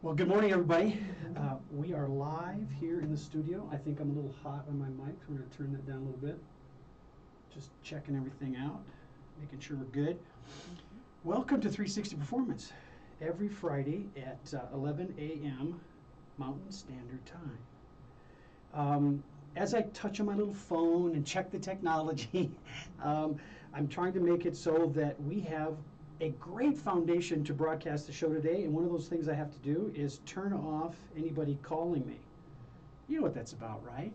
Well, good morning, everybody. We are live here in the studio. I think I'm a little hot on my mic. So we're going to turn that down a little bit. Just checking everything out, making sure we're good. Welcome to 360 Performance, every Friday at 11 a.m. Mountain Standard Time. As I touch on my little phone and check the technology, I'm trying to make it so that we have a great foundation to broadcast the show today, and one of those things I have to do is turn off anybody calling me. You know what that's about, right?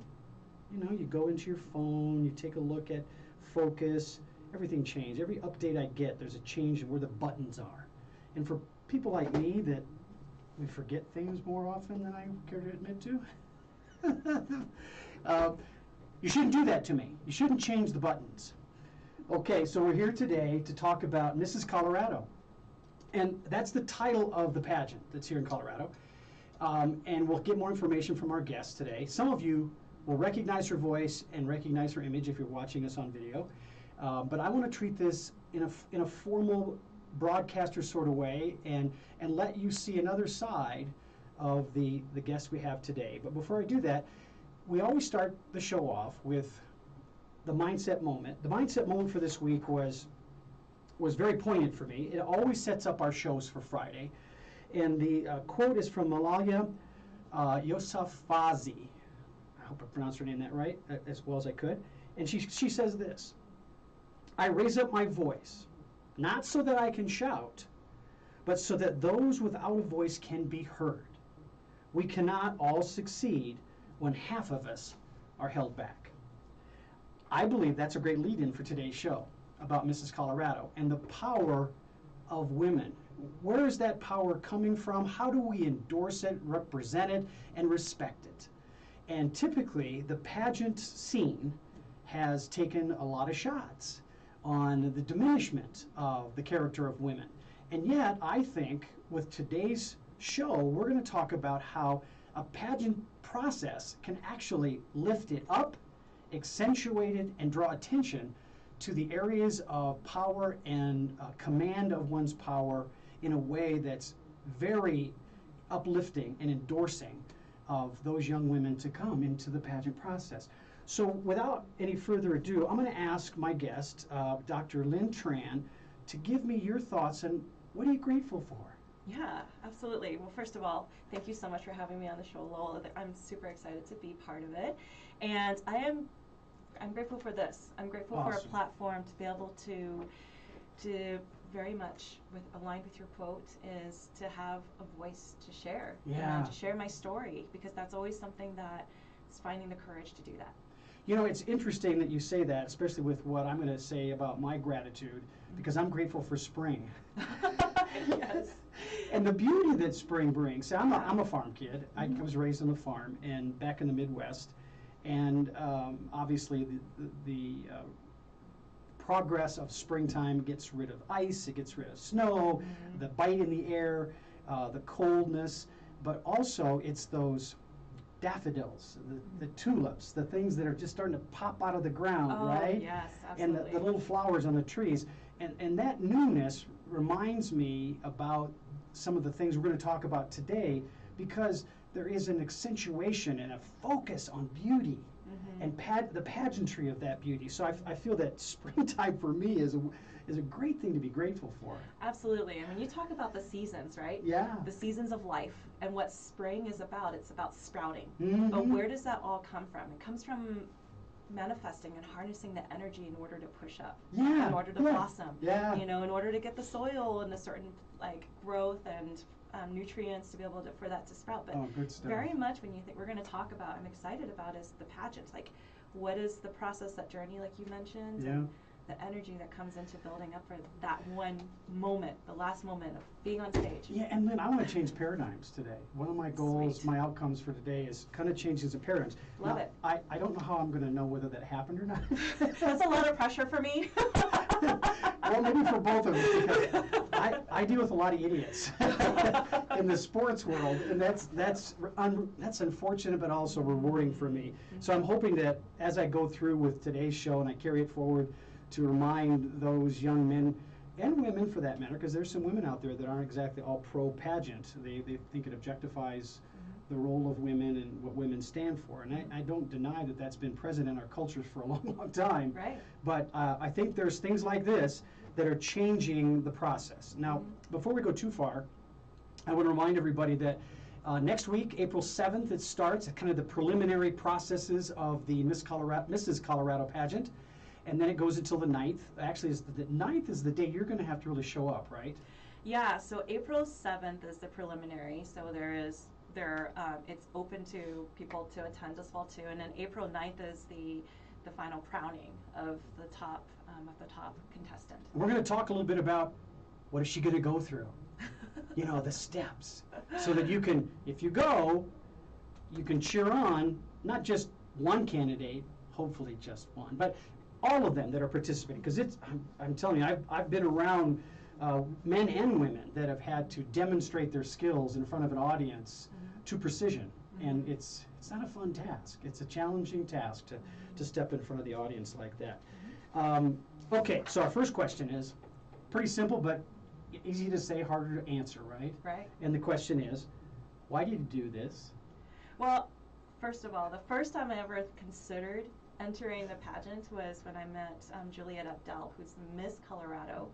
You know, you go into your phone, you take a look at focus, everything changed. Every update I get, there's a change in where the buttons are. And for people like me that we forget things more often than I care to admit to, you shouldn't do that to me. You shouldn't change the buttons. Okay, so we're here today to talk about Mrs. Colorado. And that's the title of the pageant that's here in Colorado. And we'll get more information from our guests today. Some of you will recognize her voice and recognize her image if you're watching us on video. But I want to treat this in a formal broadcaster sort of way and let you see another side of the guests we have today. But before I do that, we always start the show off with the mindset moment. The mindset moment for this week was very poignant for me. It always sets up our shows for Friday. And the quote is from Malala Yousafzai. I hope I pronounced her name that right, as well as I could. And she says this: "I raise up my voice, not so that I can shout, but so that those without a voice can be heard. We cannot all succeed when half of us are held back." I believe that's a great lead-in for today's show about Mrs. Colorado and the power of women. Where is that power coming from? How do we endorse it, represent it, and respect it? And typically, the pageant scene has taken a lot of shots on the diminishment of the character of women. And yet, I think with today's show, we're going to talk about how a pageant process can actually lift it up, accentuate it, and draw attention to the areas of power and command of one's power in a way that's very uplifting and endorsing of those young women to come into the pageant process. So without any further ado, I'm going to ask my guest, Dr. Lynn Tran, to give me your thoughts on what are you grateful for? Yeah, absolutely. Well, first of all, thank you so much for having me on the show, Lowell. I'm super excited to be part of it. And I'm grateful for this. I'm grateful for a platform to be able to very much aligned with your quote is to have a voice to share. Yeah. To share my story, because that's always something that is finding the courage to do that. You know, it's interesting that you say that, especially with what I'm going to say about my gratitude, because I'm grateful for spring. Yes. And the beauty that spring brings. I'm a farm kid. I was raised on a farm and back in the Midwest. And obviously the progress of springtime gets rid of ice, it gets rid of snow, the bite in the air, the coldness, but also it's those daffodils, the tulips, the things that are just starting to pop out of the ground, right? Yes, absolutely. And the little flowers on the trees. And that newness reminds me about some of the things we're going to talk about today, because there is an accentuation and a focus on beauty and the pageantry of that beauty. So I feel that springtime for me is a great thing to be grateful for. Absolutely. And when you talk about the seasons, right? Yeah. The seasons of life and what spring is about, it's about sprouting. But where does that all come from? It comes from manifesting and harnessing the energy in order to push up, in order to blossom, in order to get the soil and a certain growth and nutrients to be able to for that to sprout. But good stuff. Very much when you think we're going to talk about, I'm excited about is the pageant. Like, what is the process, that journey, like you mentioned, and the energy that comes into building up for that one moment, the last moment of being on stage. Yeah, and Lynn, I want to change paradigms today. One of my goals, my outcomes for today is kind of changing some paradigms. Love it. I don't know how I'm going to know whether that happened or not. That's a lot of pressure for me. Well, maybe for both of us, because I deal with a lot of idiots in the sports world, and that's unfortunate, but also rewarding for me. So I'm hoping that as I go through with today's show and I carry it forward to remind those young men and women for that matter, because there's some women out there that aren't exactly all pro-pageant. They think it objectifies the role of women and what women stand for. And I don't deny that that's been present in our cultures for a long, long time. Right. But I think there's things like this that are changing the process. Now, before we go too far, I want to remind everybody that next week, April 7th, it starts, kind of the preliminary processes of the Mrs. Colorado pageant. And then it goes until the 9th. Actually, the 9th is the day you're going to have to really show up, right? Yeah, so April 7th is the preliminary. So it's open to people to attend as well too. And then April 9th is the final crowning of the top contestant. We're going to talk a little bit about what is she going to go through, you know, the steps, so that you can, if you go, you can cheer on not just one candidate, hopefully just one, but all of them that are participating. Because I'm telling you, I've been around men and women that have had to demonstrate their skills in front of an audience to precision, and it's not a fun task. It's a challenging task to step in front of the audience like that. Okay, so our first question is pretty simple, but easy to say, harder to answer, right? Right. And the question is, why did you do this? Well, first of all, the first time I ever considered entering the pageant was when I met Juliet Abdel, who's Miss Colorado,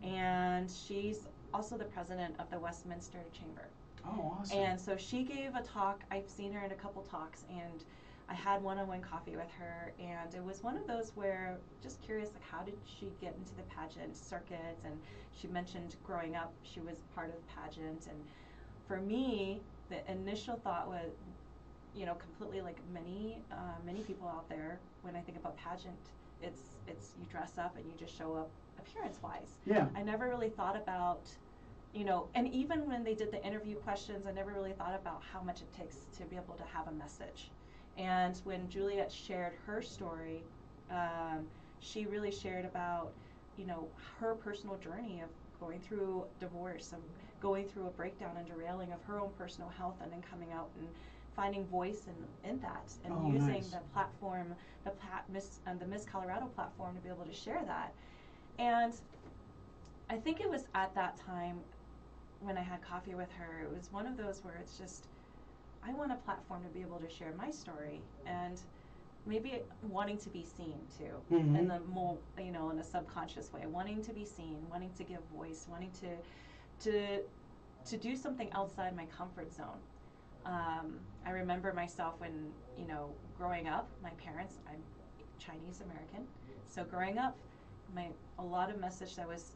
and she's also the president of the Westminster Chamber. Oh, awesome. And so she gave a talk. I've seen her in a couple talks, and I had one-on-one coffee with her, and it was one of those where just curious, like, how did she get into the pageant circuits? And she mentioned growing up she was part of the pageant, and for me the initial thought was, you know, completely like many people out there, when I think about pageant, it's you dress up and you just show up appearance-wise. Yeah. I never really thought about, you know, and even when they did the interview questions, I never really thought about how much it takes to be able to have a message. And when Juliet shared her story, she really shared about, you know, her personal journey of going through divorce and going through a breakdown and derailing of her own personal health, and then coming out and finding voice in that, and using nice. the platform, the Miss Colorado platform, to be able to share that. And I think it was at that time when I had coffee with her, it was one of those where it's just, I want a platform to be able to share my story, and maybe wanting to be seen too, in the more, you know, in a subconscious way, wanting to be seen, wanting to give voice, wanting to do something outside my comfort zone. I remember myself when, you know, growing up, my parents, I'm Chinese American, so growing up, a lot of message that was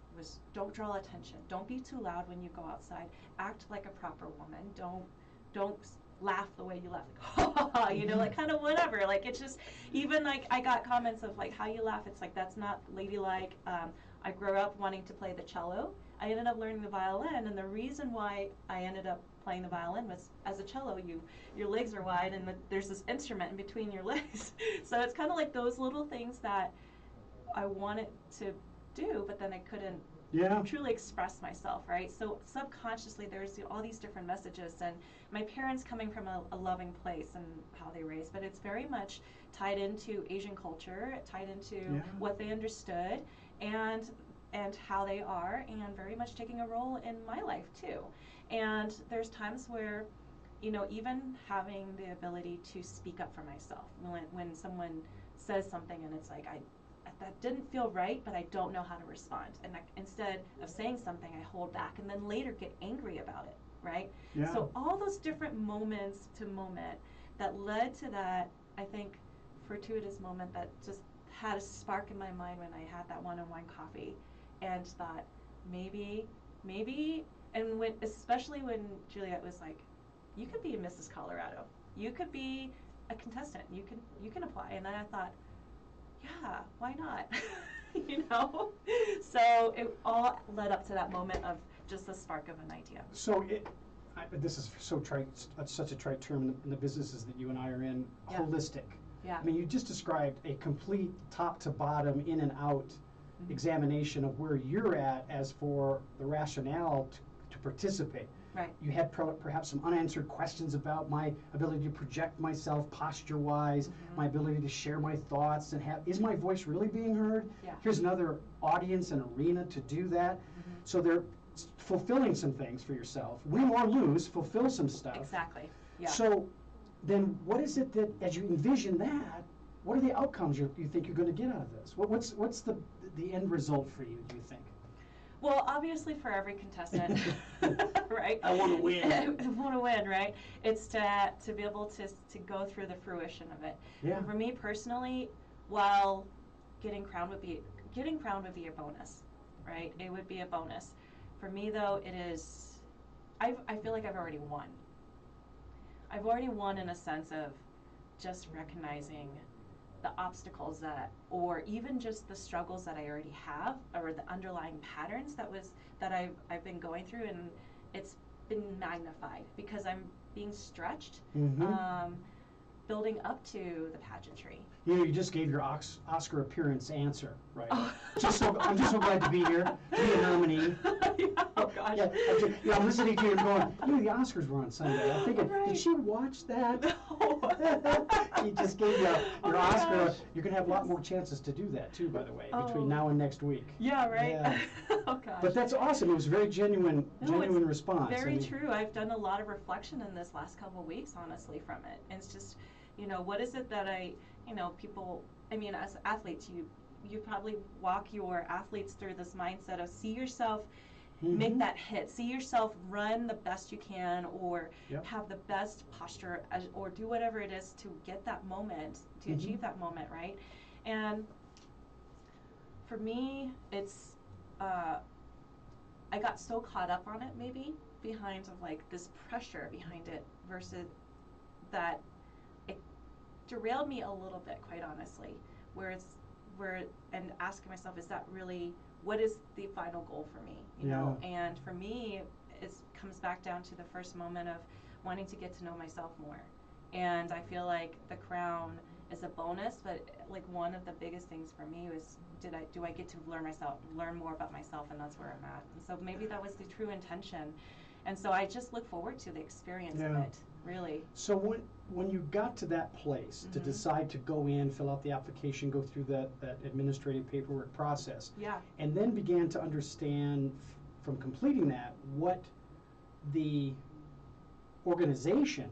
don't draw attention, don't be too loud when you go outside, act like a proper woman, don't laugh the way you laugh, you know, like kind of whatever, like it's just, even like I got comments of like how you laugh, it's like that's not ladylike. I grew up wanting to play the cello. I ended up learning the violin, and the reason why I ended up playing the violin was, as a cello, your legs are wide, and there's this instrument in between your legs. So it's kind of like those little things that I wanted to do, but then I couldn't truly express myself, right? So subconsciously, there's all these different messages, and my parents coming from a loving place and how they raised, but it's very much tied into Asian culture, tied into what they understood, and how they are, and very much taking a role in my life too. And there's times where, you know, even having the ability to speak up for myself, when someone says something and it's like, that didn't feel right, but I don't know how to respond. And instead of saying something, I hold back and then later get angry about it, right? Yeah. So all those different moments to moment that led to that, I think, fortuitous moment that just had a spark in my mind when I had that one-on-one coffee, and thought maybe, and especially when Juliet was like, you could be a Mrs. Colorado, you could be a contestant, you can apply. And then I thought, yeah, why not? You know? So it all led up to that moment of just the spark of an idea. So this is so trite, such a trite term in the businesses that you and I are in, holistic. Yeah. I mean, you just described a complete top to bottom, in and out examination of where you're at as for the rationale to participate. Right. You had perhaps some unanswered questions about my ability to project myself posture-wise, my ability to share my thoughts, and is my voice really being heard? Yeah. Here's another audience and arena to do that. So they're fulfilling some things for yourself. Win or lose, fulfill some stuff. Exactly. Yeah. So then what is it that, as you envision that, what are the outcomes you think you're going to get out of this? What's the end result for you, do you think? Well, obviously for every contestant, right? I want to win. I want to win, right? It's to be able to go through the fruition of it. Yeah. For me personally, while getting crowned would be a bonus, right? It would be a bonus. For me though, it is, I feel like I've already won. I've already won in a sense of just recognizing the obstacles or even just the struggles that I already have, or the underlying patterns that I've been going through, and it's been magnified because I'm being stretched, building up to the pageantry. You just gave your Oscar appearance answer, right? Oh. I'm just so glad to be here, to be a nominee. Yeah, oh gosh. I'm listening to you and going, the Oscars were on Sunday. I'm thinking, did she watch that? No. You just gave your Oscar. Gosh. You're going to have a lot more chances to do that too, by the way, between now and next week. Yeah, right? Yeah. Oh gosh. But that's awesome. It was a very genuine response. Very true. I've done a lot of reflection in this last couple of weeks, honestly, from it. And it's just, what is it that people, as athletes, you probably walk your athletes through this mindset of see yourself make that hit, see yourself run the best you can, or have the best posture, or do whatever it is to get that moment, to achieve that moment, right? And for me, it's, I got so caught up on it maybe behind of like this pressure behind it versus that it derailed me a little bit, quite honestly, and asking myself, is that really, what is the final goal for me, you know? And for me, it comes back down to the first moment of wanting to get to know myself more. And I feel like the crown is a bonus, but like one of the biggest things for me was, do I get to learn more about myself, and that's where I'm at. And so maybe that was the true intention. And so I just look forward to the experience of it, really. So when you got to that place to decide to go in, fill out the application, go through that administrative paperwork process, and then began to understand from completing that what the organization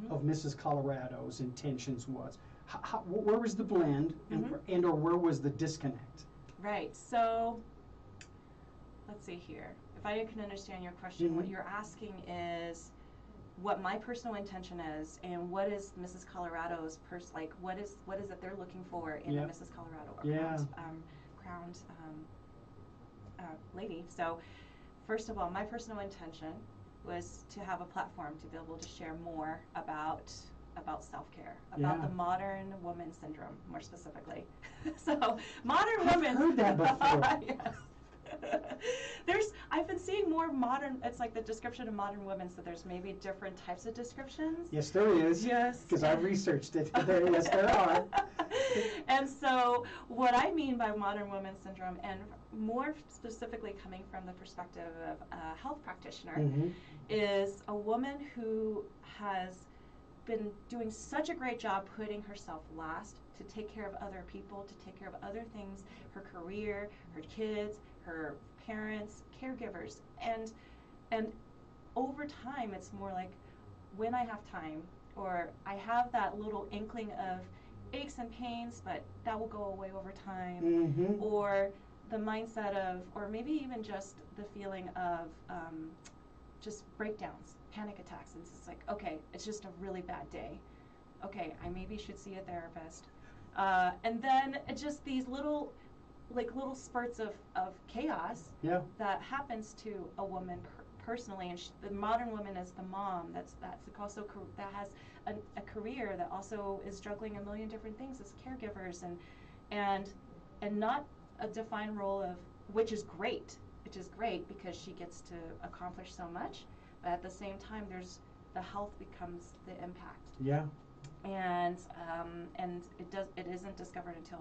of Mrs. Colorado's intentions was, where was the blend and or where was the disconnect? Right. So let's see here. If I can understand your question, what you're asking is what my personal intention is, and what is Mrs. Colorado's what is it they're looking for in a Mrs. Colorado or crowned lady. So first of all, my personal intention was to have a platform to be able to share more about self-care, about the modern woman syndrome, more specifically. So modern women. I've heard that before. Yes. I've been seeing more modern, it's like the description of modern women, so there's maybe different types of descriptions. Yes, there is. Yes. Because I've researched it. Yes, there are. And so what I mean by modern woman syndrome, and more specifically coming from the perspective of a health practitioner, is a woman who has been doing such a great job putting herself last to take care of other people, to take care of other things, her career, her kids, her parents, caregivers, and over time it's more like when I have time, or I have that little inkling of aches and pains, but that will go away over time, or the mindset of, or maybe even just the feeling of just breakdowns, panic attacks, and it's just like, okay, it's just a really bad day, okay, I maybe should see a therapist, and then it's just these little spurts of chaos that happens to a woman personally, and the modern woman is the mom that's also that has a career that also is juggling a million different things as caregivers, and not a defined role of, which is great because she gets to accomplish so much, but at the same time the health becomes the impact. And it isn't discovered until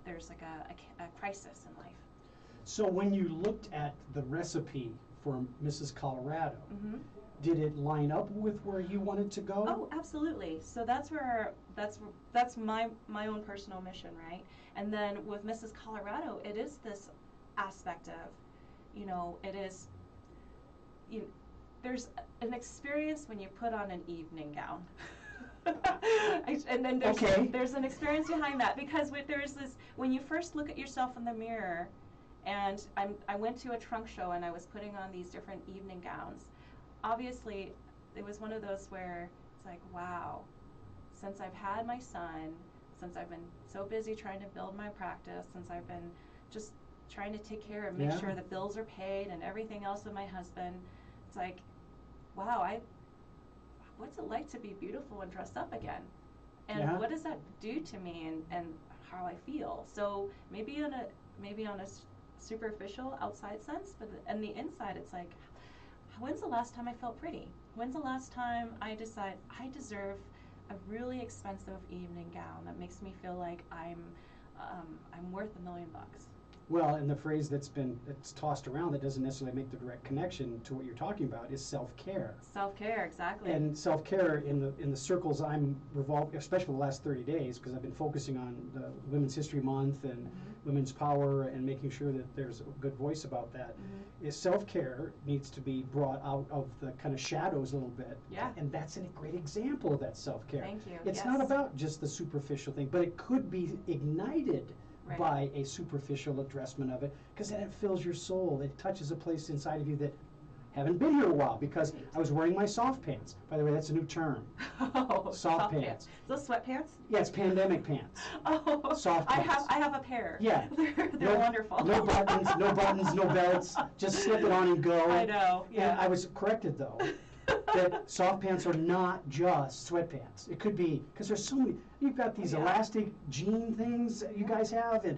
there's like a crisis in life. So when you looked at the recipe for Mrs. Colorado, did it line up with where you wanted to go? Oh, absolutely. So that's my own personal mission, right? And then with Mrs. Colorado, it is this aspect of, it is, there's an experience when you put on an evening gown. And then there's an experience behind that, because there's this, when you first look at yourself in the mirror, and I went to a trunk show and I was putting on these different evening gowns. Obviously, it was one of those where it's like, wow, since I've had my son, since I've been so busy trying to build my practice, since I've been just trying to take care of, make sure the bills are paid and everything else with my husband, it's like, wow, what's it like to be beautiful and dressed up again? And what does that do to me and how I feel? So maybe on a superficial outside sense, but in the inside, it's like, when's the last time I felt pretty? When's the last time I decide I deserve a really expensive evening gown that makes me feel like I'm worth $1 million? Well, and the phrase that's tossed around that doesn't necessarily make the direct connection to what you're talking about is self-care. Self-care, exactly. And self-care in the circles I'm revolved, especially the last 30 days, because I've been focusing on the Women's History Month and women's power and making sure that there's a good voice about that. Is self-care needs to be brought out of the kind of shadows a little bit. Yeah. And that's a great example of that self-care. Thank you. It's not about just the superficial thing, but it could be ignited by a superficial addressment of it, because then it fills your soul. It touches a place inside of you that haven't been here a while, because I was wearing my soft pants. By the way, that's a new term. Oh, soft pants. Those sweatpants? Yeah, it's pandemic pants. Oh, soft pants. I have a pair. Yeah. They're wonderful. No buttons, no belts. Just slip it on and go. I know. Yeah. And I was corrected though. That soft pants are not just sweatpants. It could be, because there's so many. You've got these elastic jean things that you guys have, and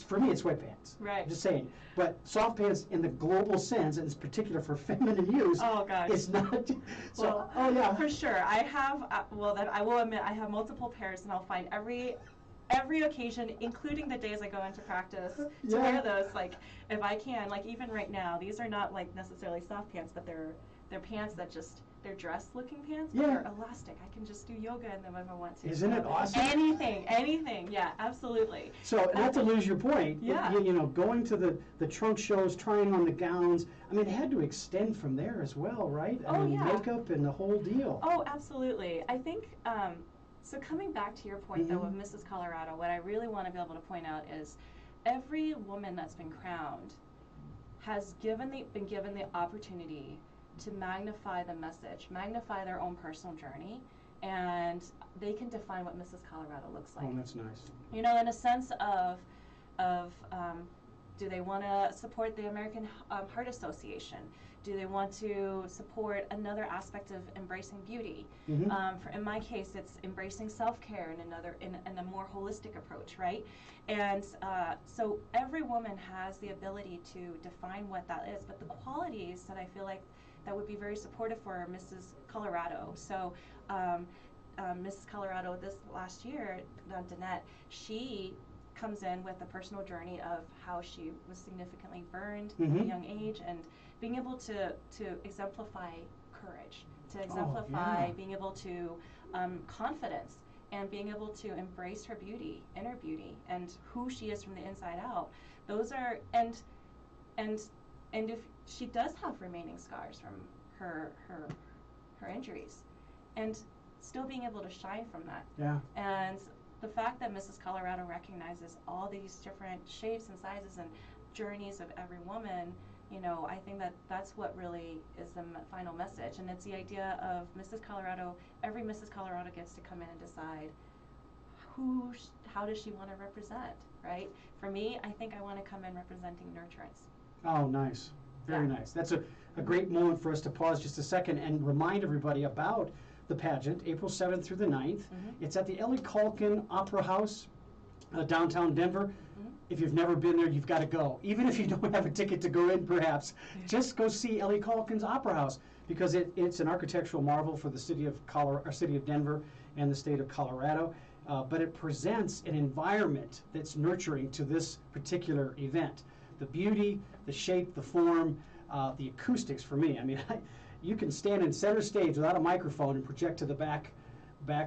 for me it's sweatpants. Right. I'm just saying. But soft pants in the global sense, and it's particular for feminine use. Oh gosh. It's not. So well, oh yeah. For sure, I have. Then I will admit I have multiple pairs, and I'll find every occasion, including the days I go into practice, to wear those. Like if I can, like even right now, these are not like necessarily soft pants, but they're pants that they're dress-looking pants, but they're elastic. I can just do yoga in them if I want to. Isn't it awesome? Anything, yeah, absolutely. So not to lose your point, going to the trunk shows, trying on the gowns, I mean, it had to extend from there as well, right? I mean, makeup and the whole deal. Oh, absolutely. I think, so coming back to your point, though, with Mrs. Colorado, what I really want to be able to point out is every woman that's been crowned has been given the opportunity to magnify the message, magnify their own personal journey, and they can define what Mrs. Colorado looks like. Oh, that's nice. In a sense of do they want to support the American Heart Association? Do they want to support another aspect of embracing beauty? In my case, it's embracing self-care in a more holistic approach, right? And so every woman has the ability to define what that is, but the qualities that I feel like that would be very supportive for Mrs. Colorado. So Mrs. Colorado this last year, Danette, she comes in with a personal journey of how she was significantly burned at a young age, and being able to exemplify courage, to exemplify being able to confidence, and being able to embrace her beauty, inner beauty, and who she is from the inside out. Those are and if she does have remaining scars from her injuries, and still being able to shine from that. Yeah. And the fact that Mrs. Colorado recognizes all these different shapes and sizes and journeys of every woman, I think that's what really is the final message. And it's the idea of Mrs. Colorado, every Mrs. Colorado gets to come in and decide how does she want to represent, right? For me, I think I want to come in representing nurturance. Oh, nice. Very nice. That's a great moment for us to pause just a second and remind everybody about the pageant, April 7th through the 9th. It's at the Ellie Calkin Opera House, downtown Denver. If you've never been there, you've got to go. Even if you don't have a ticket to go in, perhaps, just go see Ellie Calkin's Opera House, because it's an architectural marvel for the city of Denver and the state of Colorado. But it presents an environment that's nurturing to this particular event. The beauty, the shape, the form, the acoustics for me. I mean, you can stand in center stage without a microphone and project to the back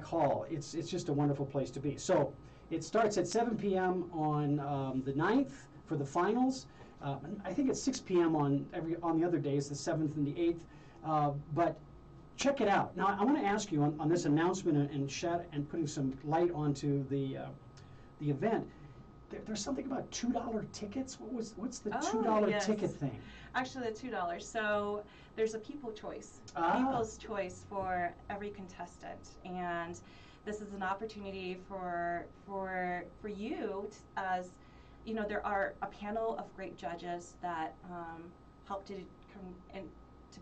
hall. It's just a wonderful place to be. So it starts at 7 p.m. on the 9th for the finals. I think it's 6 p.m. on the other days, the 7th and the 8th. But check it out. Now I want to ask you on this announcement and putting some light onto the event. There's something about $2 tickets. What's the $2 ticket thing? Actually, the $2. So there's a people's choice for every contestant, and this is an opportunity for you as you know. There are a panel of great judges that help to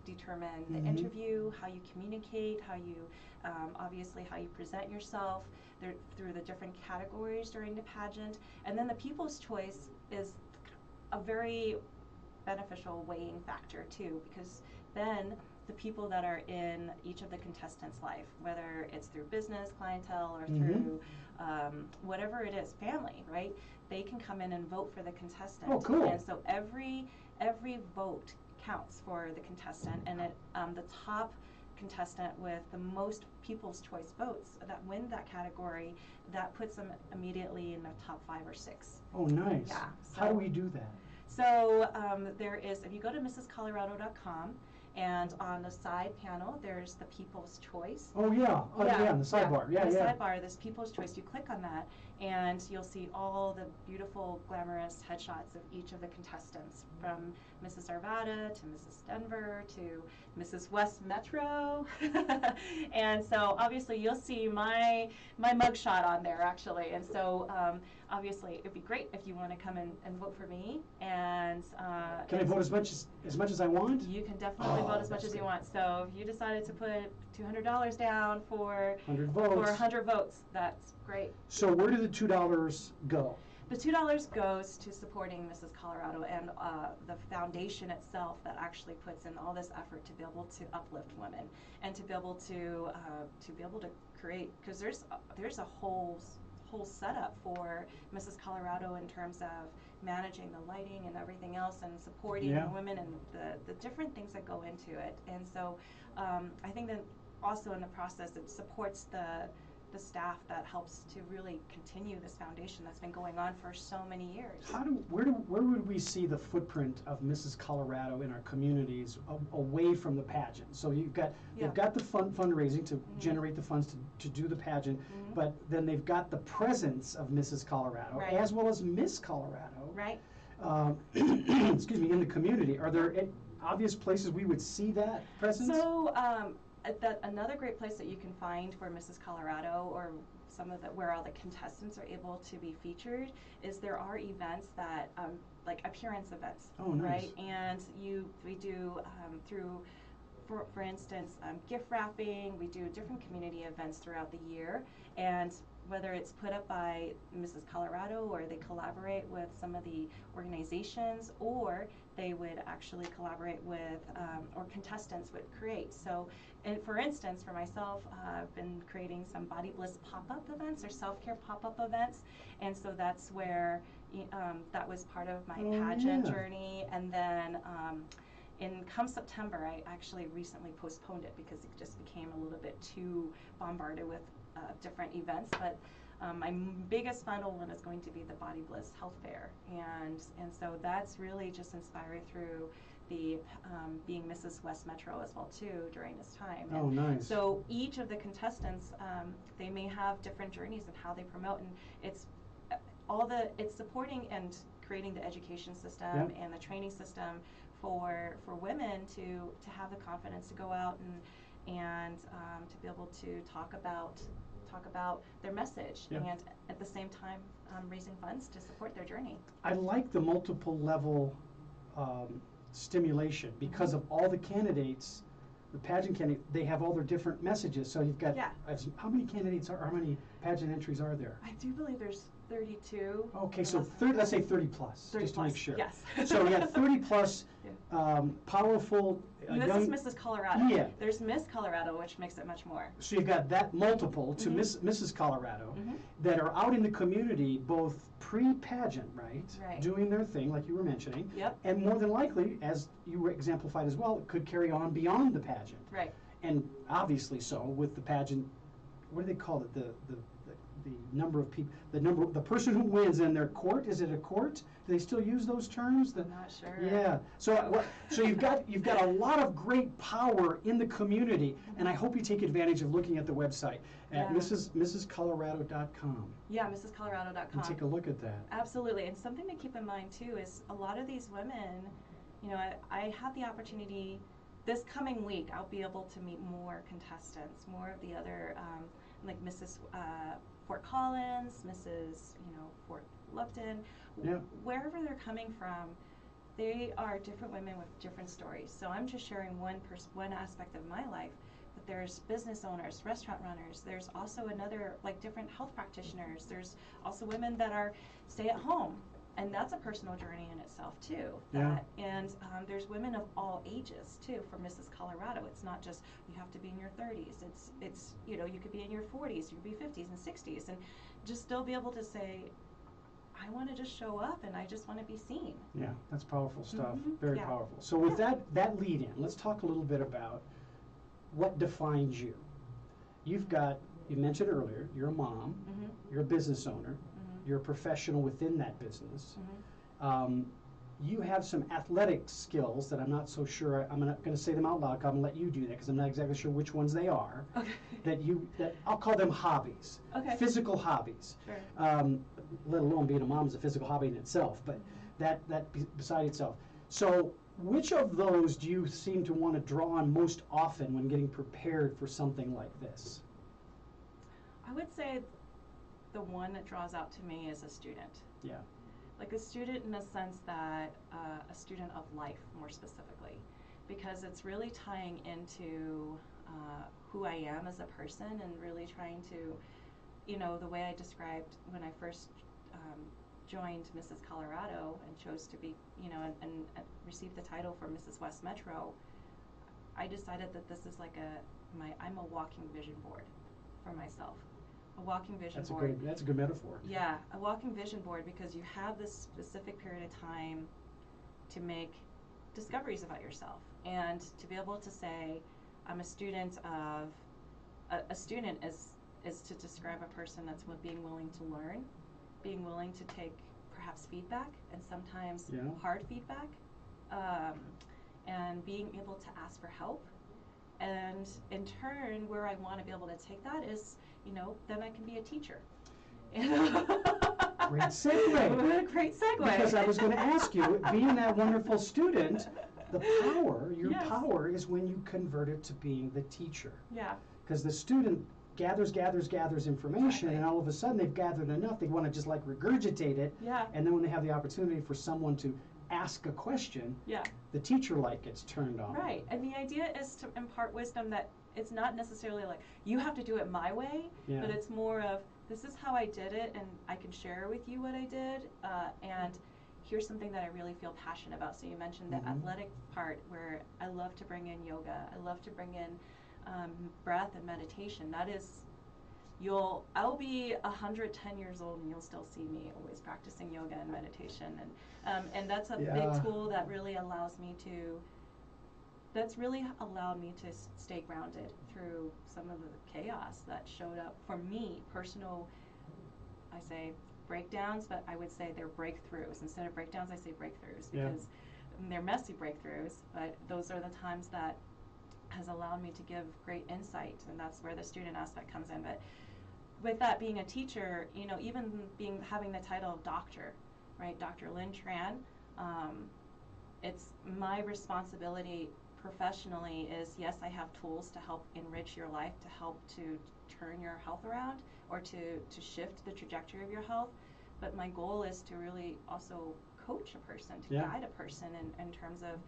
determine the interview, how you communicate, how you obviously how you present yourself through the different categories during the pageant. And then the people's choice is a very beneficial weighing factor too, because then the people that are in each of the contestants' life, whether it's through business, clientele, or through whatever it is, family, right? They can come in and vote for the contestant. Oh, cool. And so every vote counts for the contestant, and the top contestant with the most people's choice votes that win that category, that puts them immediately in the top 5 or 6. Oh, nice. Yeah. So, how do we do that? So there is, if you go to mrscolorado.com, and on the side panel, there's the People's Choice. Oh, yeah. Oh, yeah, on the sidebar. Yeah, the sidebar, this People's Choice. You click on that, and you'll see all the beautiful, glamorous headshots of each of the contestants, from Mrs. Arvada to Mrs. Denver to Mrs. West Metro. And so, obviously, you'll see my mugshot on there, actually. And so, obviously, it'd be great if you want to come and vote for me. And can I vote as much as I want? You can definitely vote as much as you want. So if you decided to put $200 down for 100 votes, that's great. So where do the $2 go? The $2 goes to supporting Mrs. Colorado and the foundation itself that actually puts in all this effort to be able to uplift women and to be able to create, because there's a whole setup for Mrs. Colorado in terms of managing the lighting and everything else and supporting the women and the different things that go into it. And so I think that also in the process it supports the staff that helps to really continue this foundation that's been going on for so many years. Where would we see the footprint of Mrs. Colorado in our communities away from the pageant? So they've got the fundraising to generate the funds to do the pageant, but then they've got the presence of Mrs. Colorado as well as Miss Colorado. Right. Excuse me, in the community. Are there obvious places we would see that presence? So another great place that you can find for Mrs. Colorado, or some of where all the contestants are able to be featured, is there are events that like appearance events. Oh, nice. Right, and we do through, for instance, gift wrapping. We do different community events throughout the year, and whether it's put up by Mrs. Colorado or they collaborate with some of the organizations, or they would actually collaborate with, or contestants would create. So, and for instance, for myself, I've been creating some Body Bliss pop-up events or self-care pop-up events, and so that's where that was part of my pageant journey. And then come September, I actually recently postponed it because it just became a little bit too bombarded with different events, but my biggest final one is going to be the Body Bliss Health Fair, and so that's really just inspired through the being Mrs. West Metro as well too during this time. Oh, nice. So each of the contestants, they may have different journeys in how they promote, and it's supporting and creating the education system and the training system for women to have the confidence to go out and to be able to talk about their message, and at the same time raising funds to support their journey. I like the multiple level stimulation because of all the candidates, the pageant candidates, they have all their different messages. So you've got, how many pageant entries are there? I do believe there's 32. Okay, so let's say 30 plus, just to make sure. Yes. So we have 30 plus powerful this young, is Mrs. Colorado. Yeah. There's Miss Colorado, which makes it much more. So you've got that multiple to Mrs. Colorado that are out in the community, both pre-pageant, right? Right. Doing their thing, like you were mentioning. Yep. And more than likely, as you exemplified as well, could carry on beyond the pageant. Right. And obviously so with the pageant. What do they call it? The number of people, the person who wins in their court. Is it a court? Do they still use those terms? I'm not sure. Yeah. So you've got a lot of great power in the community, and I hope you take advantage of looking at the website at mrscolorado.com. Yeah, mrscolorado.com. And take a look at that. Absolutely. And something to keep in mind too is a lot of these women, you know, I had the opportunity this coming week. I'll be able to meet more contestants, more of the other, like Mrs. Fort Collins, Mrs. Fort Lupton, wherever they're coming from. They are different women with different stories. So I'm just sharing one aspect of my life. But there's business owners, restaurant runners. There's also another, like different health practitioners. There's also women that are stay at home, and that's a personal journey in itself too. And there's women of all ages too for Mrs. Colorado. It's not just you have to be in your 30s. It's you could be in your 40s, you could be 50s and 60s, and just still be able to say, I want to just show up and I just want to be seen. Yeah, that's powerful stuff. Very powerful. So with that lead in, let's talk a little bit about what defines you. You mentioned earlier, you're a mom, you're a business owner, you're a professional within that business. You have some athletic skills that I'm not so sure, I'm not going to say them out loud, I'm going to let you do that because I'm not exactly sure which ones they are. Okay. That I'll call them hobbies. Okay. Physical hobbies. Sure. Let alone being a mom is a physical hobby in itself, but that beside itself. So which of those do you seem to want to draw on most often when getting prepared for something like this? I would say the one that draws out to me is a student. Yeah. Like a student in the sense that a student of life more specifically, because it's really tying into who I am as a person and really trying to, the way I described when I first joined Mrs. Colorado and chose to be, and received the title for Mrs. West Metro, I decided that this is like I'm a walking vision board for myself. A walking vision board. That's a good metaphor. Yeah, a walking vision board, because you have this specific period of time to make discoveries about yourself and to be able to say, I'm a student of, a student is to describe a person that's being willing to learn, being willing to take perhaps feedback and sometimes hard feedback, and being able to ask for help. And in turn, where I want to be able to take that is, then I can be a teacher. Great segue. Great segue. Because I was going to ask you, being that wonderful student, your power is when you convert it to being the teacher. Yeah. Because the student gathers information, and all of a sudden they've gathered enough, they want to just like regurgitate it. Yeah. And then when they have the opportunity for someone to ask a question, the teacher light gets turned on. Right. And the idea is to impart wisdom that it's not necessarily like, you have to do it my way, but it's more of, this is how I did it, and I can share with you what I did, and here's something that I really feel passionate about. So you mentioned the athletic part, where I love to bring in yoga. I love to bring in breath and meditation. That is, I'll be 110 years old and you'll still see me always practicing yoga and meditation, and that's a big tool that really allowed me to stay grounded through some of the chaos that showed up for me, personal, I say breakdowns, but I would say they're breakthroughs. Instead of breakdowns, I say breakthroughs, because they're messy breakthroughs, but those are the times that has allowed me to give great insight, and that's where the student aspect comes in. But with that, being a teacher, even having the title of doctor, right, Dr. Lynn Tran, it's my responsibility professionally is, yes, I have tools to help enrich your life, to help to turn your health around, or to shift the trajectory of your health, but my goal is to really also coach a person, to guide a person in terms of,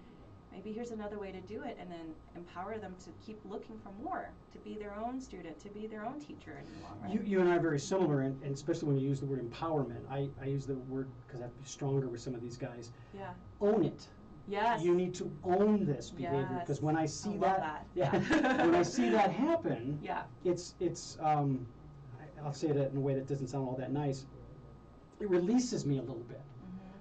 maybe here's another way to do it, and then empower them to keep looking for more, to be their own student, to be their own teacher in the long run. You and I are very similar, and especially when you use the word empowerment. I use the word, because I have to be stronger with some of these guys. Yeah. Own it. Yes. You need to own this behavior, because when I see that. When I see that happen, it's I'll say it in a way that doesn't sound all that nice. it releases me a little bit.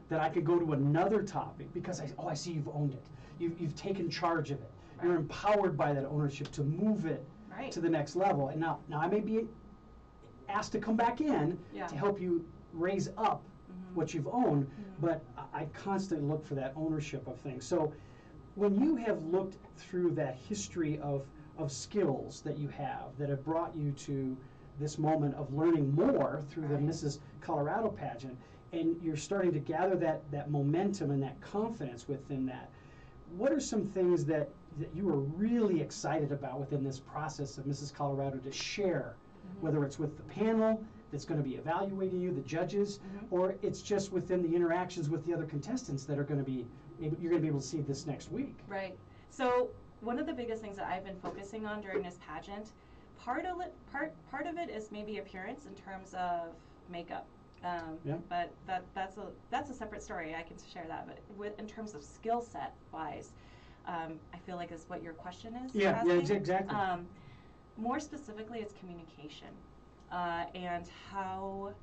That I could go to another topic because I see you've owned it. You've taken charge of it. Right. You're empowered by that ownership to move it to the next level. And now I may be asked to come back in to help you raise up what you've owned, but I constantly look for that ownership of things. So when you have looked through that history of skills that you have that have brought you to this moment of learning more through the Mrs. Colorado pageant, and you're starting to gather that momentum and that confidence within that, what are some things that you are really excited about within this process of Mrs. Colorado to share, whether it's with the panel that's going to be evaluating you, the judges, or it's just within the interactions with the other contestants that are going to be, you're going to be able to see this next week? Right. So one of the biggest things that I've been focusing on during this pageant, part of it is maybe appearance in terms of makeup. But that's a separate story. I can share that. But in terms of skill set wise, I feel like is what your question is. Yeah, exactly. More specifically, it's communication and how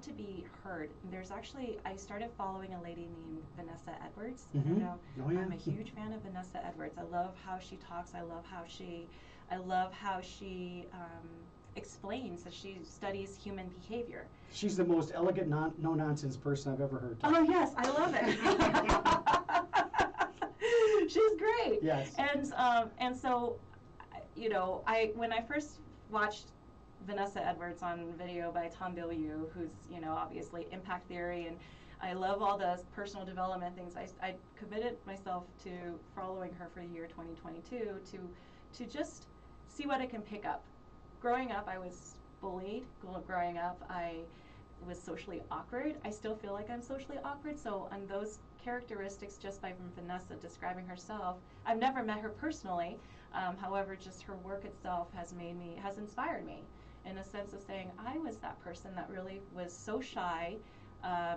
to be heard. There's actually, I started following a lady named Vanessa Edwards. I don't know. I'm a huge fan of Vanessa Edwards. I love how she talks. I love how she explains that she studies human behavior. She's the most elegant, no-nonsense person I've ever heard. Oh yes, I love it. She's great. Yes. And so, you know, when I first watched Vanessa Edwards on video by Tom Bilyeu, who's, you know, obviously impact theory, and I love all the personal development things. I committed myself to following her for the year 2022 to just see what I can pick up. Growing up, I was bullied. Growing up, I was socially awkward. I still feel like I'm socially awkward. So on those characteristics, just by Vanessa describing herself, I've never met her personally. However, just her work itself has inspired me in a sense of saying I was that person that really was so shy,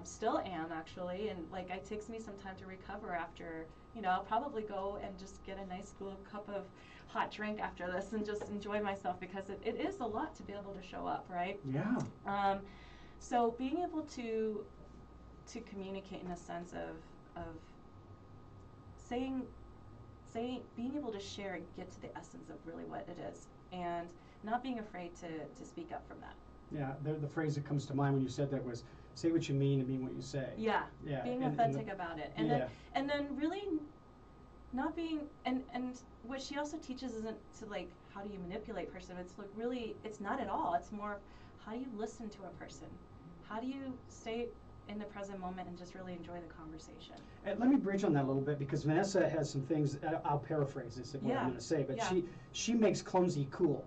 still am actually, and like it takes me some time to recover after, you know, I'll probably go and just get a nice little cup of hot drink after this and just enjoy myself because it is a lot to be able to show up, right? Yeah. So being able to communicate in a sense of being able to share and get to the essence of really what it is, and not being afraid to speak up from that. Yeah, the phrase that comes to mind when you said that was, say what you mean and mean what you say. Yeah, being authentic about it. And then really not being, and what she also teaches isn't to like, how do you manipulate person? It's like really, it's not at all. It's more, how do you listen to a person? How do you stay in the present moment and just really enjoy the conversation? And let me bridge on that a little bit because Vanessa has some things, I'll paraphrase this what I'm going to say, but she makes clumsy cool.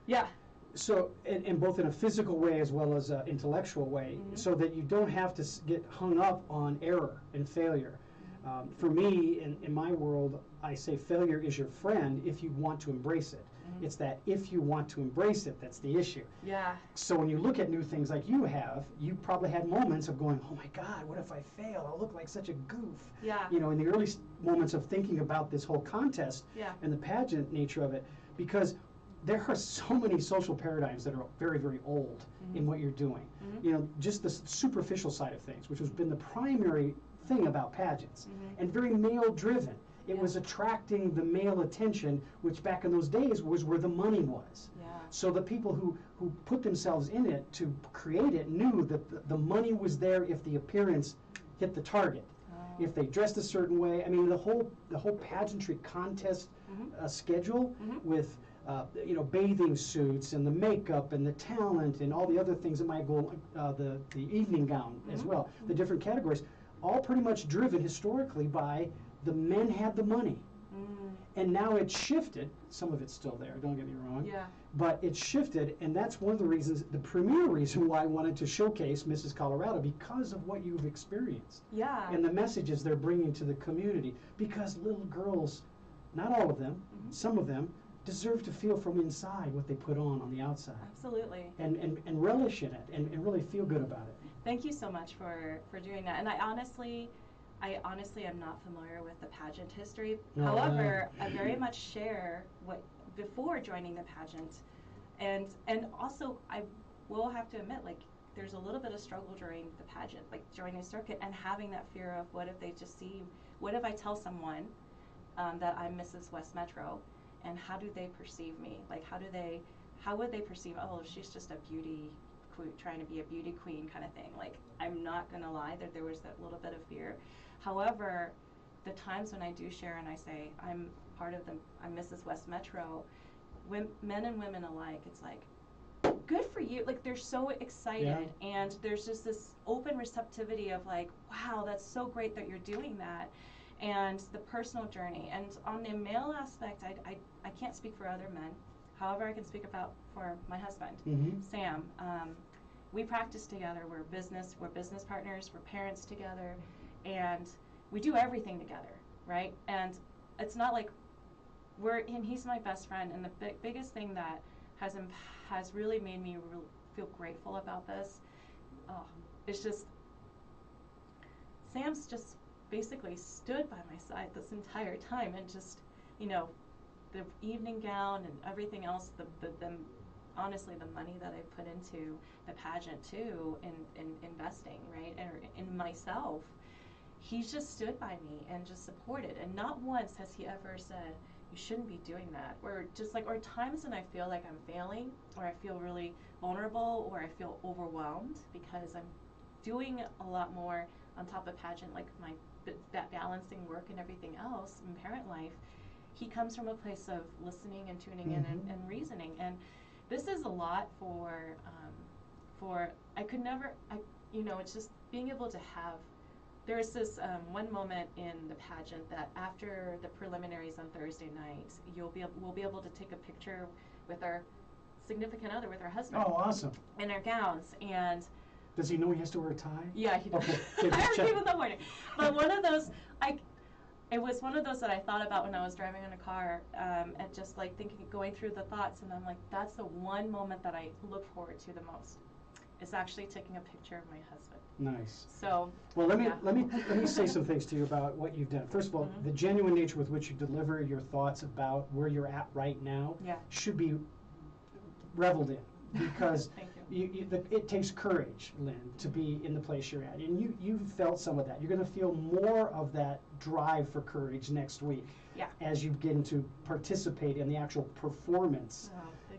Yeah. So, and both in a physical way as well as an intellectual way, so that you don't have to get hung up on error and failure. For me, in my world, I say failure is your friend if you want to embrace it. It's that if you want to embrace it, that's the issue. Yeah. So when you look at new things like you have, you probably had moments of going, oh my God, what if I fail? I'll look like such a goof. Yeah. You know, in the early moments of thinking about this whole contest and the pageant nature of it, because there are so many social paradigms that are very, very old in what you're doing. You know, just the superficial side of things, which has been the primary thing about pageants, and very male-driven. It was attracting the male attention, which back in those days was where the money was. Yeah. So the people who put themselves in it to create it knew that the money was there if the appearance hit the target. If they dressed a certain way. I mean, the whole pageantry contest schedule with you know, bathing suits and the makeup and the talent and all the other things that might go, the evening gown as well, the different categories, all pretty much driven historically by the men had the money. And now it's shifted. Some of it's still there, don't get me wrong. Yeah. But it's shifted, and that's one of the reasons, the premier reason why I wanted to showcase Mrs. Colorado, because of what you've experienced. Yeah. And the messages they're bringing to the community. Because little girls, not all of them, some of them, deserve to feel from inside what they put on the outside. Absolutely. And relish in it, and really feel good about it. Thank you so much for doing that. And I honestly am not familiar with the pageant history. However, I very much share what before joining the pageant, and also we'll have to admit, like, there's a little bit of struggle during the pageant, like joining a circuit and having that fear of what if they just see, what if I tell someone that I'm Mrs. West Metro, and how do they perceive me? Like, how would they perceive, oh, she's just a beauty queen, trying to be a beauty queen kind of thing. Like, I'm not gonna lie, that there was that little bit of fear. However, the times when I do share and I say I'm Mrs. West Metro, men and women alike, it's like, good for you. Like, they're so excited, and there's just this open receptivity of like, wow, that's so great that you're doing that, and the personal journey. And on the male aspect, I can't speak for other men. However, I can speak for my husband, Sam. We practice together. We're business partners. We're parents together, and we do everything together, right? And it's not like and he's my best friend. And the biggest thing that has really made me feel grateful about this, it's just Sam's just basically stood by my side this entire time, and just, you know, the evening gown and everything else, the honestly, the money that I put into the pageant too, in investing, right, and in myself, he's just stood by me and just supported. And not once has he ever said, you shouldn't be doing that, or just like, or times when I feel like I'm failing, or I feel really vulnerable, or I feel overwhelmed because I'm doing a lot more on top of pageant, like that balancing work and everything else in parent life. He comes from a place of listening and tuning in and reasoning, and this is a lot for I could never, you know, it's just being able to have. There's this one moment in the pageant that after the preliminaries on Thursday night, we'll be able to take a picture with our significant other, with our husband. Oh, awesome! In our gowns. And does he know he has to wear a tie? Yeah, he does. Okay, I already gave him the warning. But one of those, it was one of those that I thought about when I was driving in a car, and just like going through the thoughts, and I'm like, that's the one moment that I look forward to the most. It's actually taking a picture of my husband. Nice. So. Well, let me say some things to you about what you've done. First of all, the genuine nature with which you deliver your thoughts about where you're at right now should be reveled in, because it takes courage, Lynn, to be in the place you're at, and you've felt some of that. You're going to feel more of that drive for courage next week as you get into participate in the actual performance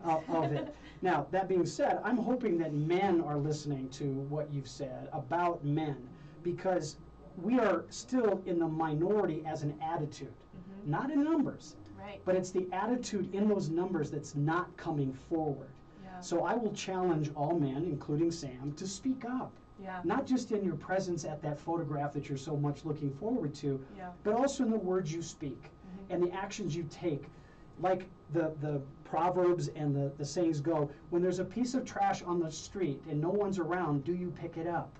of it. Now, that being said, I'm hoping that men are listening to what you've said about men, because we are still in the minority as an attitude, not in numbers, but it's the attitude in those numbers that's not coming forward. So I will challenge all men, including Sam, to speak up. Not just in your presence at that photograph that you're so much looking forward to, but also in the words you speak and the actions you take. Like the Proverbs and the sayings go, when there's a piece of trash on the street and no one's around, do you pick it up?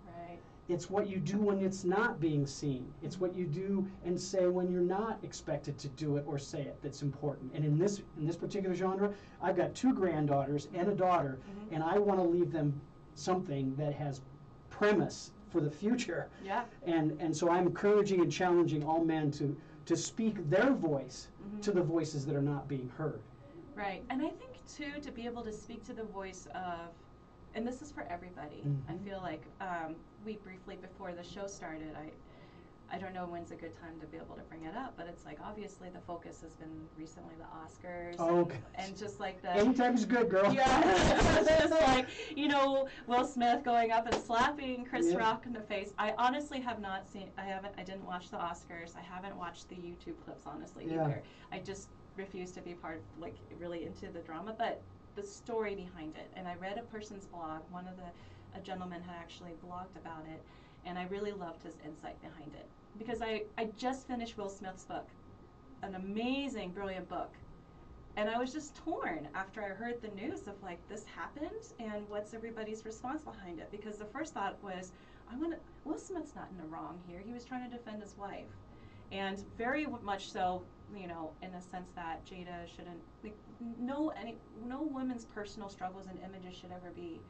Right. It's what you do when it's not being seen. It's what you do and say when you're not expected to do it or say it that's important. And in this particular genre, I've got 2 granddaughters and a daughter, and I want to leave them something that has premise for the future. And so I'm encouraging and challenging all men to speak their voice to the voices that are not being heard. Right. And I think too, to be able to speak to the voice of, and this is for everybody, I feel like we briefly before the show started, I don't know when's a good time to be able to bring it up, but it's like, obviously the focus has been recently the Oscars, and just like the anytime's good, girl. It's just like, you know, Will Smith going up and slapping Chris Rock in the face. I honestly have not seen, I didn't watch the Oscars. I haven't watched the YouTube clips, honestly, either. I just refuse to be part, like, really into the drama, but the story behind it. And I read a person's blog, a gentleman had actually blogged about it, and I really loved his insight behind it. Because I just finished Will Smith's book, an amazing, brilliant book. And I was just torn after I heard the news of, like, this happened and what's everybody's response behind it. Because the first thought was, Will Smith's not in the wrong here. He was trying to defend his wife. And very much so, you know, in a sense that Jada shouldn't, like, no woman's personal struggles and images should ever be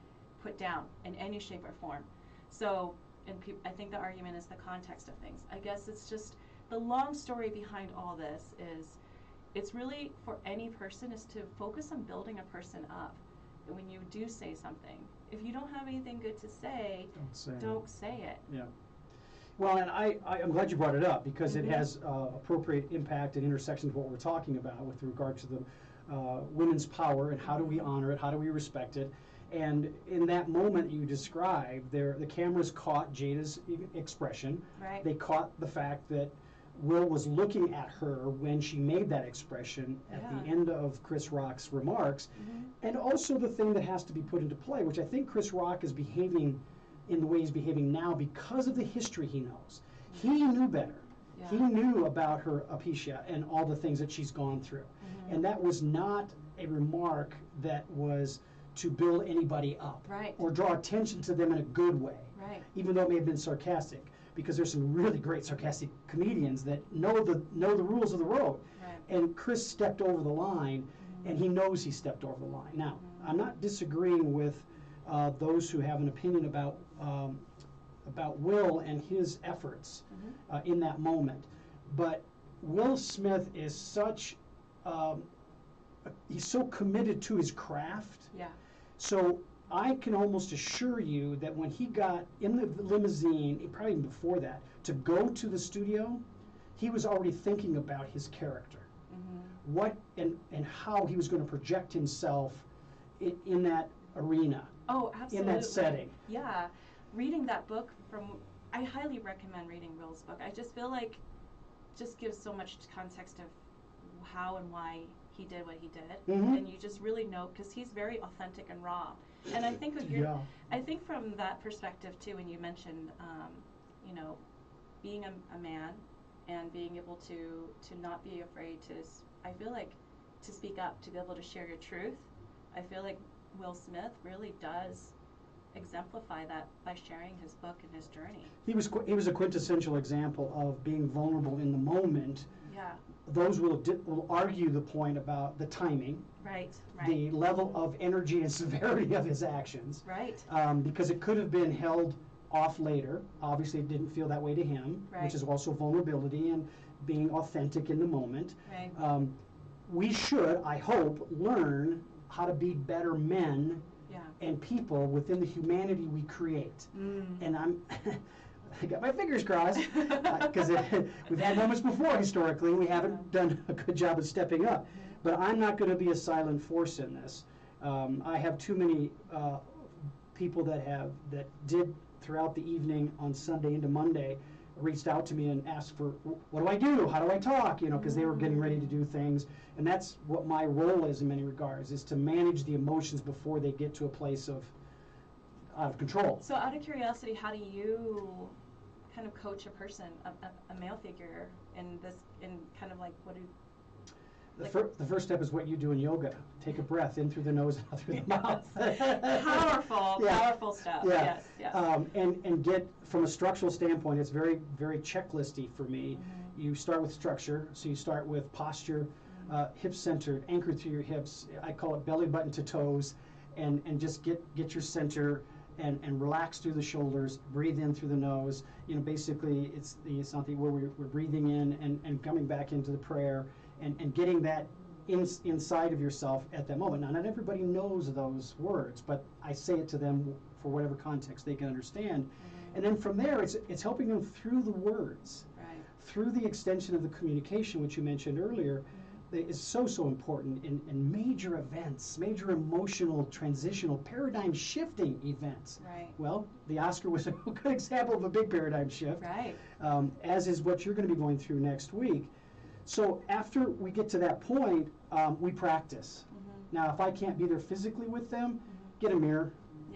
put down in any shape or form. So, and I think the argument is the context of things. I guess it's just the long story behind all this is, it's really for any person is to focus on building a person up. when you do say something, if you don't have anything good to say, don't say it. Yeah. Well, and I'm glad you brought it up, because it has appropriate impact and intersection with what we're talking about with regard to the women's power and how do we honor it, how do we respect it. And in that moment you described, the cameras caught Jada's expression. Right. They caught the fact that Will was looking at her when she made that expression at the end of Chris Rock's remarks. And also the thing that has to be put into play, which I think Chris Rock is behaving in the way he's behaving now because of the history he knows. He knew better. Yeah. He knew about her alopecia and all the things that she's gone through. And that was not a remark that was to build anybody up or draw attention to them in a good way, even though it may have been sarcastic, because there's some really great sarcastic comedians that know the rules of the road. And Chris stepped over the line, and he knows he stepped over the line. Now, I'm not disagreeing with those who have an opinion about Will and his efforts in that moment, but Will Smith is such he's so committed to his craft. Yeah. So I can almost assure you that when he got in the limousine, probably even before that, to go to the studio, he was already thinking about his character, what and how he was going to project himself in that arena. Oh, absolutely. In that setting. Yeah. Reading that book I highly recommend reading Will's book. I just feel like just gives so much context of how and why he did what he did, and you just really know, because he's very authentic and raw. And I think I think from that perspective too, when you mentioned, you know, being a man and being able to not be afraid to, I feel like, to speak up, to be able to share your truth. I feel like Will Smith really does exemplify that by sharing his book and his journey. He was a quintessential example of being vulnerable in the moment. Yeah. Those will argue the point about the timing, the level of energy and severity of his actions, because it could have been held off later. Obviously, it didn't feel that way to him, which is also vulnerability and being authentic in the moment. We should, I hope, learn how to be better men and people within the humanity we create. And I got my fingers crossed, because we've had moments before historically, and we haven't done a good job of stepping up. But I'm not going to be a silent force in this. I have too many people that did throughout the evening on Sunday into Monday reached out to me and asked for, what do I do? How do I talk? You know, because they were getting ready to do things. And that's what my role is in many regards, is to manage the emotions before they get to a place of out of control. So out of curiosity, how do you kind of coach a person, a male figure, in kind of like, what do the first step is what you do in yoga. Take a breath in through the nose and out through the mouth. Powerful stuff. Yeah. Yes. And get, from a structural standpoint, it's very, very checklisty for me. You start with structure, so you start with posture, hip centered, anchored through your hips. I call it belly button to toes, and just get your center and relax through the shoulders. Breathe in through the nose. You know, basically, it's something where we're breathing in and coming back into the prayer. And getting that inside of yourself at that moment. Now, not everybody knows those words, but I say it to them for whatever context they can understand. And then from there, it's helping them through the words, through the extension of the communication, which you mentioned earlier, is so important in major events, major emotional, transitional, paradigm-shifting events. Well, the Oscar was a good example of a big paradigm shift, as is what you're going to be going through next week. So after we get to that point, we practice. Now, if I can't be there physically with them, get a mirror,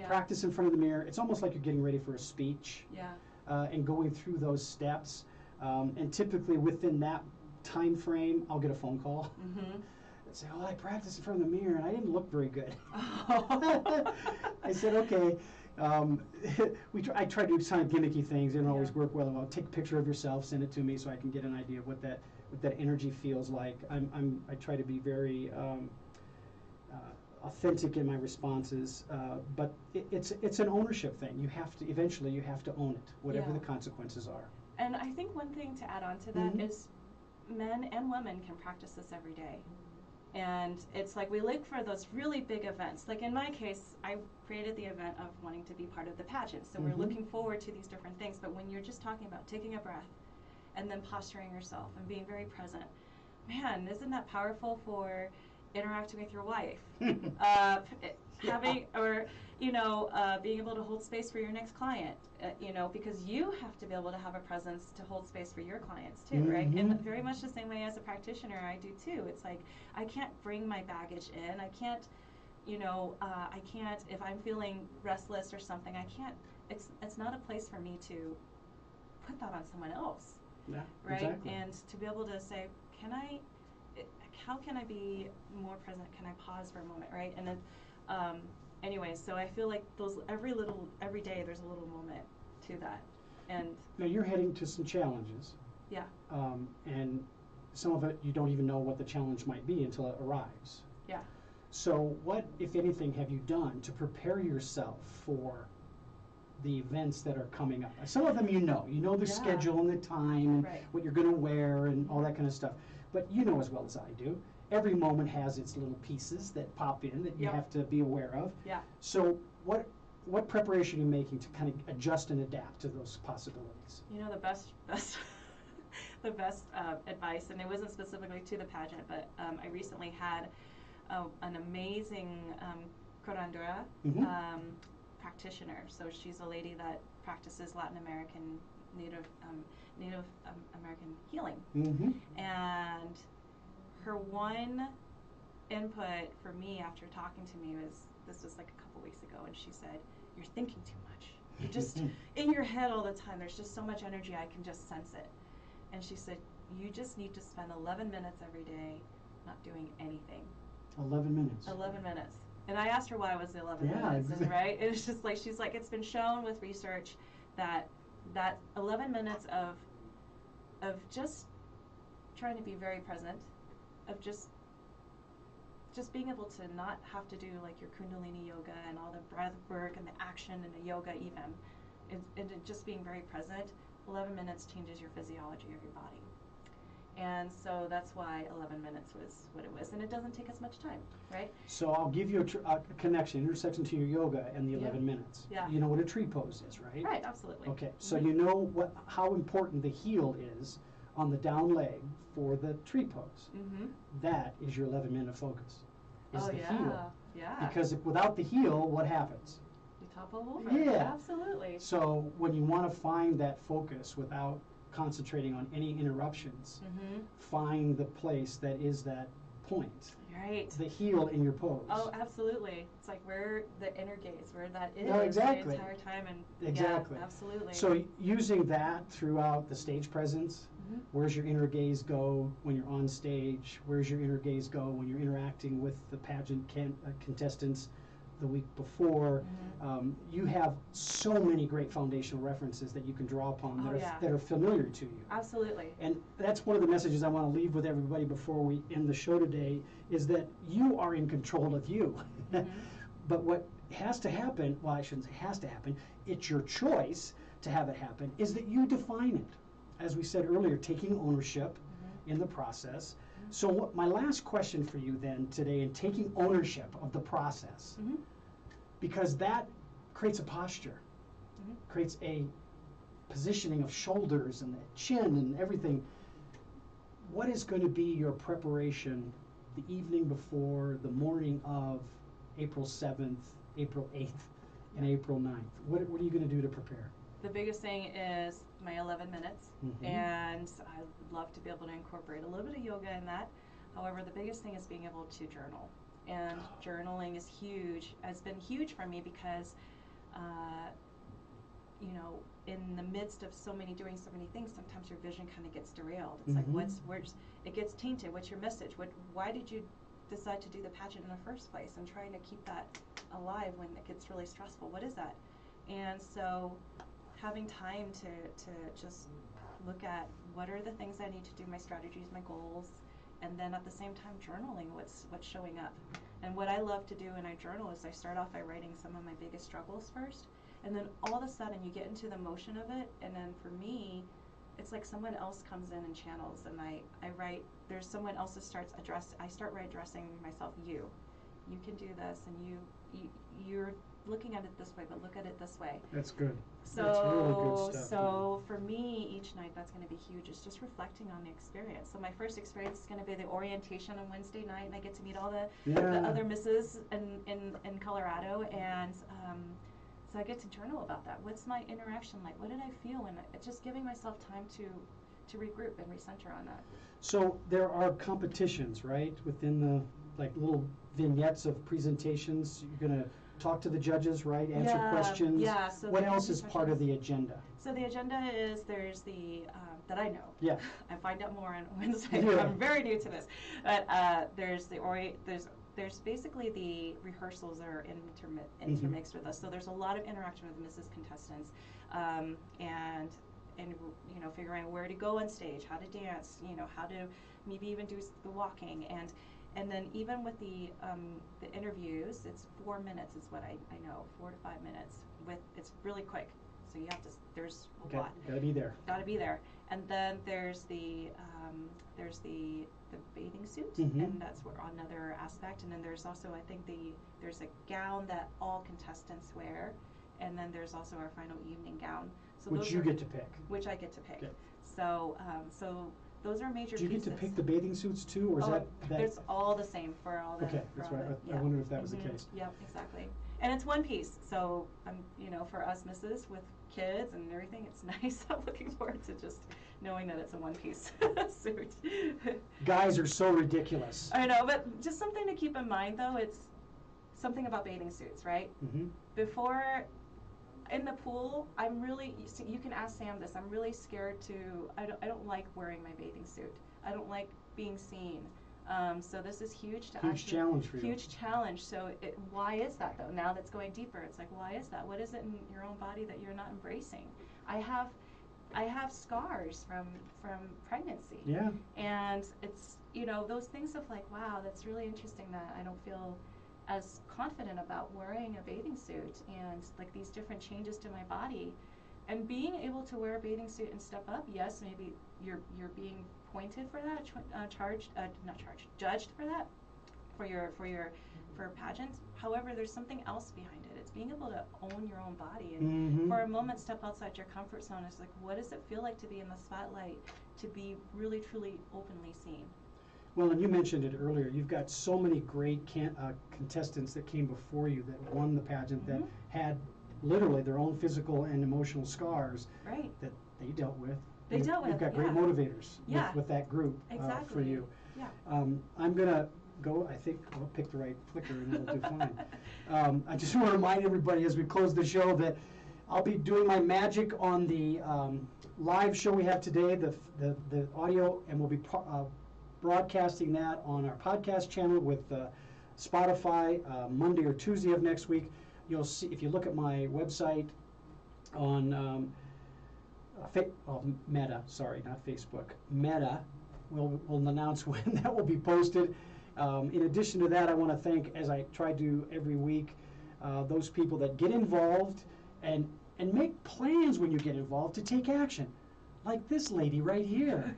practice in front of the mirror. It's almost like you're getting ready for a speech and going through those steps. And typically within that time frame, I'll get a phone call and say, oh, I practiced in front of the mirror and I didn't look very good. I said, okay. I try to do kind of gimmicky things. They don't always work well. I'll take a picture of yourself, send it to me so I can get an idea of what that energy feels like. I try to be very authentic in my responses, but it's an ownership thing. You have to eventually own it, whatever the consequences are. And I think one thing to add on to that is men and women can practice this every day. And it's like we look for those really big events. Like in my case, I created the event of wanting to be part of the pageant. So we're looking forward to these different things. But when you're just talking about taking a breath and then posturing yourself and being very present, man, isn't that powerful for interacting with your wife? Having, or, being able to hold space for your next client, because you have to be able to have a presence to hold space for your clients too, right? And very much the same way as a practitioner, I do too. It's like, I can't bring my baggage in. I can't, if I'm feeling restless or something, I can't, it's not a place for me to put that on someone else. Yeah, right? exactly. And to be able to say, how can I be more present? Can I pause for a moment, right? And then, anyway, so I feel like every day there's a little moment to that. And now you're heading to some challenges. Yeah. And some of it you don't even know what the challenge might be until it arrives. Yeah. So what, if anything, have you done to prepare yourself for the events that are coming up? Some of them you know the schedule and the time and what you're going to wear and all that kind of stuff. But you know as well as I do, every moment has its little pieces that pop in that you have to be aware of. Yeah. So what preparation are you making to kind of adjust and adapt to those possibilities? The best the best advice, and it wasn't specifically to the pageant, but I recently had an amazing curandera practitioner. So she's a lady that practices Latin American, Native American healing. And her one input for me after talking to me this was like a couple weeks ago, and she said, "You're thinking too much. You're just in your head all the time. There's just so much energy. I can just sense it." And she said, "You just need to spend 11 minutes every day not doing anything." 11 minutes. 11 minutes. And I asked her why it was 11 minutes, and, right? It's just like, she's like, it's been shown with research that 11 minutes of just trying to be very present, of just being able to not have to do like your Kundalini yoga and all the breath work and the action and the yoga even, and just being very present. 11 minutes changes your physiology of your body. And so that's why 11 minutes was what it was. And it doesn't take as much time, right? So I'll give you a connection, intersection to your yoga and the 11 minutes. Yeah. You know what a tree pose is, right? Right, absolutely. Okay, so you know how important the heel is on the down leg for the tree pose. That is your 11-minute focus, is the heel. Yeah. Because without the heel, what happens? You topple over. Yeah. Absolutely. So when you want to find that focus without concentrating on any interruptions, find the place that is that point. Right. The heel in your pose. Oh, absolutely. It's like where the inner gaze, where that is exactly. the entire time. And exactly. Yeah, absolutely. So using that throughout the stage presence, where's your inner gaze go when you're on stage? Where's your inner gaze go when you're interacting with the pageant contestants the week before? You have so many great foundational references that you can draw upon that are familiar to you. Absolutely. And that's one of the messages I want to leave with everybody before we end the show today, is that you are in control of you. But what has to happen, well, I shouldn't say has to happen, it's your choice to have it happen, is that you define it. As we said earlier, taking ownership in the process. So my last question for you then today, in taking ownership of the process, because that creates a posture, creates a positioning of shoulders and the chin and everything. What is going to be your preparation the evening before, the morning of April 7th, April 8th, and April 9th? What are you going to do to prepare? The biggest thing is my 11 minutes, and I would love to be able to incorporate a little bit of yoga in that. However, the biggest thing is being able to journal. And journaling is huge. It's been huge for me because, in the midst of doing so many things, sometimes your vision kind of gets derailed. It's like, it gets tainted. What's your message? Why did you decide to do the pageant in the first place? And trying to keep that alive when it gets really stressful. What is that? And so having time to just look at what are the things I need to do, my strategies, my goals, and then at the same time journaling what's showing up. And what I love to do when I journal is I start off by writing some of my biggest struggles first, and then all of a sudden you get into the motion of it, and then for me, it's like someone else comes in and channels, and I write, there's someone else that I start addressing myself, you can do this, and you're looking at it this way, but look at it this way. That's good. So, that's really good stuff. So for me, each night that's going to be huge. It's just reflecting on the experience. So my first experience is going to be the orientation on Wednesday night, and I get to meet all the other misses in Colorado, and so I get to journal about that. What's my interaction like? What did I feel? And just giving myself time to regroup and recenter on that. So there are competitions, right, within the little vignettes of presentations. You're going to talk to the judges, right? Answer questions. Yeah. So what else is part of the agenda? So the agenda is there's the that I know. Yeah. I find out more on Wednesday. Yeah. I'm very new to this, but there's basically the rehearsals that are intermixed with us. So there's a lot of interaction with Mrs. Contestants, and figuring out where to go on stage, how to dance, how to maybe even do the walking, and then even with the interviews, it's 4 minutes is what I know, 4 to 5 minutes. It's really quick, so you have to. There's a lot. Gotta be there. Gotta be there, and then there's the bathing suit, mm-hmm. and that's another aspect. And then there's also, I think there's a gown that all contestants wear, and then there's also our final evening gown. So which you get to pick. Which I get to pick. Okay. So those are major pieces. Do you get to pick the bathing suits too, or is that? It's all the same for all the. Okay, that's right. I wondered if that was mm-hmm. the case. Yep, exactly. And it's one piece, so for us misses with kids and everything, it's nice. I'm looking forward to just knowing that it's a one-piece suit. Guys are so ridiculous. I know, but just something to keep in mind, though. It's something about bathing suits, right? Mm-hmm. Before. In the pool, I'm really, you can ask Sam this, I'm really scared I don't like wearing my bathing suit. I don't like being seen. So this is huge to Huge challenge for you. Huge challenge. So why is that though? Now that's going deeper, it's like, why is that? What is it in your own body that you're not embracing? I have scars from pregnancy. Yeah. And it's, those things of like, wow, that's really interesting that I don't feel as confident about wearing a bathing suit, and like these different changes to my body, and being able to wear a bathing suit and step up. Yes, maybe you're being pointed for that, judged for that, for pageants. However, there's something else behind it. It's being able to own your own body, and mm-hmm. for a moment step outside your comfort zone. It's like, what does it feel like to be in the spotlight, to be really truly openly seen? Well, and you mentioned it earlier. You've got so many great contestants that came before you that won the pageant mm-hmm. that had literally their own physical and emotional scars right. that they dealt with. You've got great motivators with that group exactly. for you. Yeah. I'm going to go, I think I'll pick the right flicker and it'll do fine. I just want to remind everybody as we close the show that I'll be doing my magic on the live show we have today, the audio, and we'll be broadcasting that on our podcast channel with Spotify Monday or Tuesday of next week. You'll see, if you look at my website on Meta, sorry, not Facebook, Meta, we'll announce when that will be posted. In addition to that, I want to thank, as I try to every week, those people that get involved and make plans when you get involved to take action. Like this lady right here.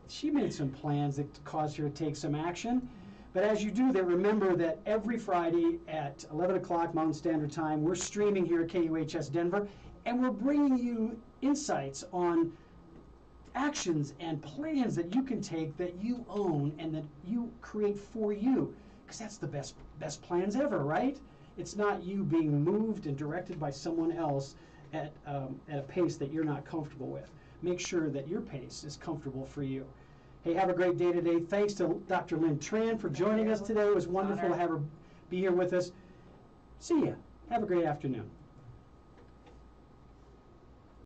She made some plans that caused her to take some action. But as you do that, remember that every Friday at 11 o'clock Mountain Standard Time, we're streaming here at KUHS Denver, and we're bringing you insights on actions and plans that you can take, that you own, and that you create for you. Because that's the best plans ever, right? It's not you being moved and directed by someone else at a pace that you're not comfortable with. Make sure that your pace is comfortable for you. Hey, have a great day today. Thanks to Dr. Lynn Tran for joining us today. It was wonderful to have her be here with us. See ya. Have a great afternoon.